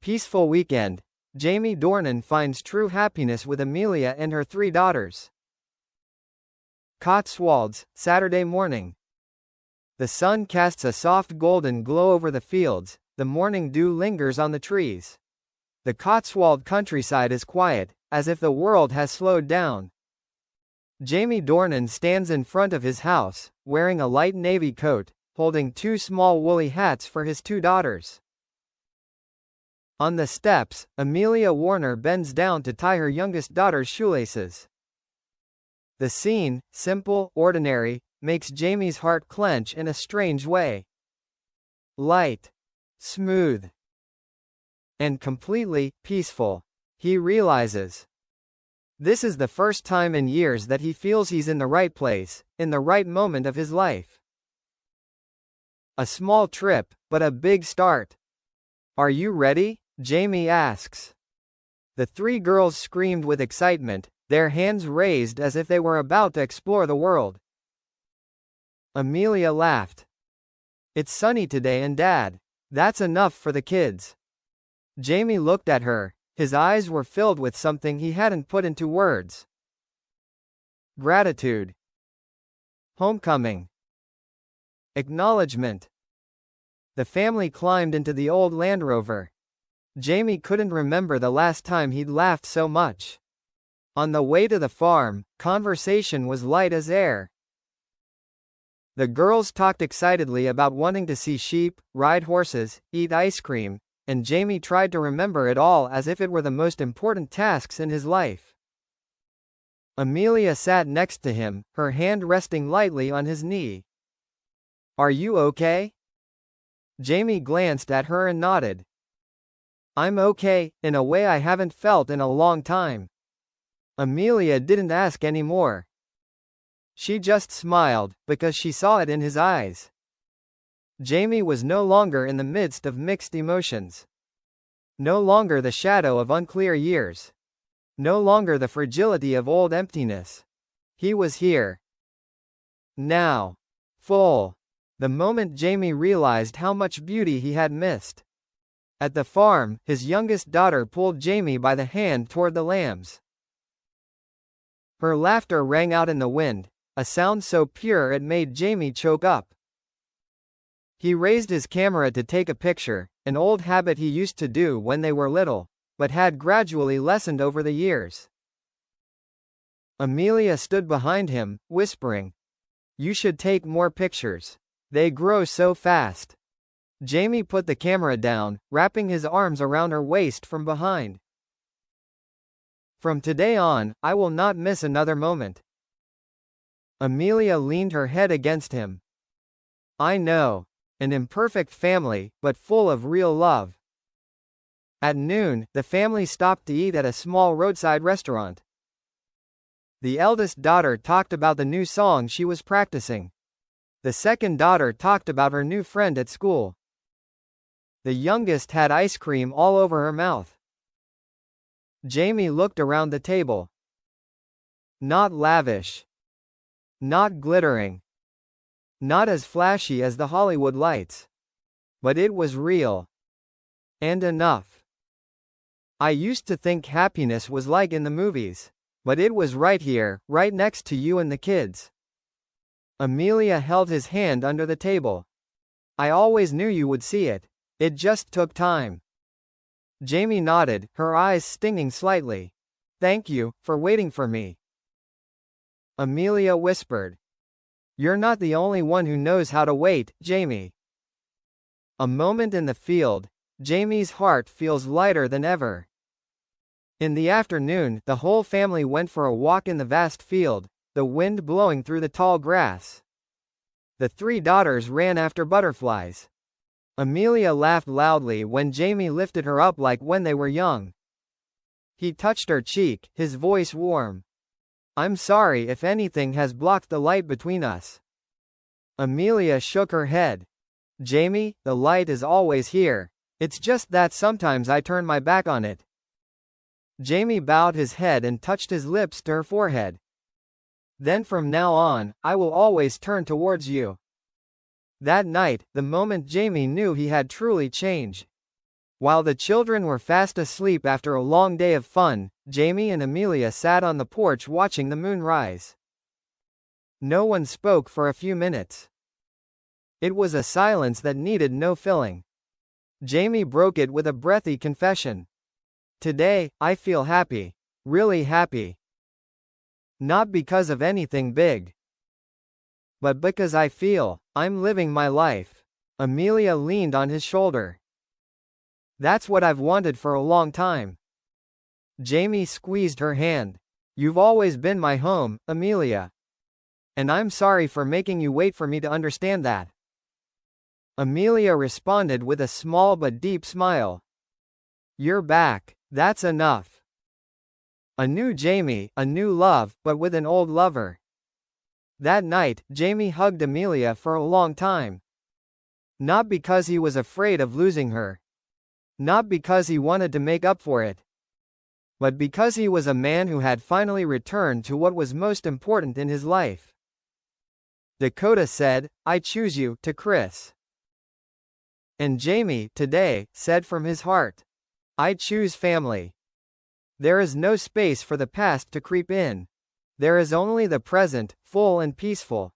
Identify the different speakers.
Speaker 1: Peaceful weekend. Jamie Dornan finds true happiness with Amelia and her 3 daughters. Cotswolds, Saturday morning. The sun casts a soft golden glow over the fields, the morning dew lingers on the trees. The Cotswold countryside is quiet, as if the world has slowed down. Jamie Dornan stands in front of his house, wearing a light navy coat, holding 2 small woolly hats for his 2 daughters. On the steps, Amelia Warner bends down to tie her youngest daughter's shoelaces. The scene, simple, ordinary, makes Jamie's heart clench in a strange way. Light, smooth, and completely peaceful. He realizes this is the first time in years that he feels he's in the right place, in the right moment of his life. A small trip, but a big start. "Are you ready?" Jamie asks. The 3 girls screamed with excitement, their hands raised as if they were about to explore the world. Amelia laughed. "It's sunny today and Dad. That's enough for the kids." Jamie looked at her. His eyes were filled with something he hadn't put into words. Gratitude. Homecoming. Acknowledgement. The family climbed into the old Land Rover. Jamie couldn't remember the last time he'd laughed so much. On the way to the farm, conversation was light as air. The girls talked excitedly about wanting to see sheep, ride horses, eat ice cream, and Jamie tried to remember it all as if it were the most important tasks in his life. Amelia sat next to him, her hand resting lightly on his knee. "Are you okay?" Jamie glanced at her and nodded. "I'm okay, in a way I haven't felt in a long time." Amelia didn't ask any more. She just smiled, because she saw it in his eyes. Jamie was no longer in the midst of mixed emotions. No longer the shadow of unclear years. No longer the fragility of old emptiness. He was here. Now. Full. The moment Jamie realized how much beauty he had missed. At the farm, his youngest daughter pulled Jamie by the hand toward the lambs. Her laughter rang out in the wind, a sound so pure it made Jamie choke up. He raised his camera to take a picture, an old habit he used to do when they were little, but had gradually lessened over the years. Amelia stood behind him, whispering, "You should take more pictures. They grow so fast." Jamie put the camera down, wrapping his arms around her waist from behind. "From today on, I will not miss another moment." Amelia leaned her head against him. "I know. An imperfect family, but full of real love." At noon, the family stopped to eat at a small roadside restaurant. The eldest daughter talked about the new song she was practicing. The second daughter talked about her new friend at school. The youngest had ice cream all over her mouth. Jamie looked around the table. Not lavish. Not glittering. Not as flashy as the Hollywood lights. But it was real. And enough. "I used to think happiness was like in the movies. But it was right here, right next to you and the kids." Amelia held his hand under the table. "I always knew you would see it. It just took time." Jamie nodded, her eyes stinging slightly. "Thank you, for waiting for me." Amelia whispered, "You're not the only one who knows how to wait, Jamie." A moment in the field. Jamie's heart feels lighter than ever. In the afternoon, the whole family went for a walk in the vast field, the wind blowing through the tall grass. The 3 daughters ran after butterflies. Amelia laughed loudly when Jamie lifted her up like when they were young. He touched her cheek, his voice warm. "I'm sorry if anything has blocked the light between us." Amelia shook her head. "Jamie, the light is always here. It's just that sometimes I turn my back on it." Jamie bowed his head and touched his lips to her forehead. "Then from now on, I will always turn towards you." That night, the moment Jamie knew he had truly changed. While the children were fast asleep after a long day of fun, Jamie and Amelia sat on the porch watching the moon rise. No one spoke for a few minutes. It was a silence that needed no filling. Jamie broke it with a breathy confession. Today, I feel happy. Really happy. Not because of anything big, but because I feel I'm living my life. Amelia leaned on his shoulder. That's what I've wanted for a long time. Jamie squeezed her hand. You've always been my home, Amelia. And I'm sorry for making you wait for me to understand that. Amelia responded with a small but deep smile. You're back. That's enough. A new Jamie, a new love, but with an old lover. That night, Jamie hugged Amelia for a long time. Not because he was afraid of losing her. Not because he wanted to make up for it. But because he was a man who had finally returned to what was most important in his life. Dakota said, I choose you, to Chris. And Jamie, today, said from his heart, I choose family. There is no space for the past to creep in. There is only the present, full and peaceful.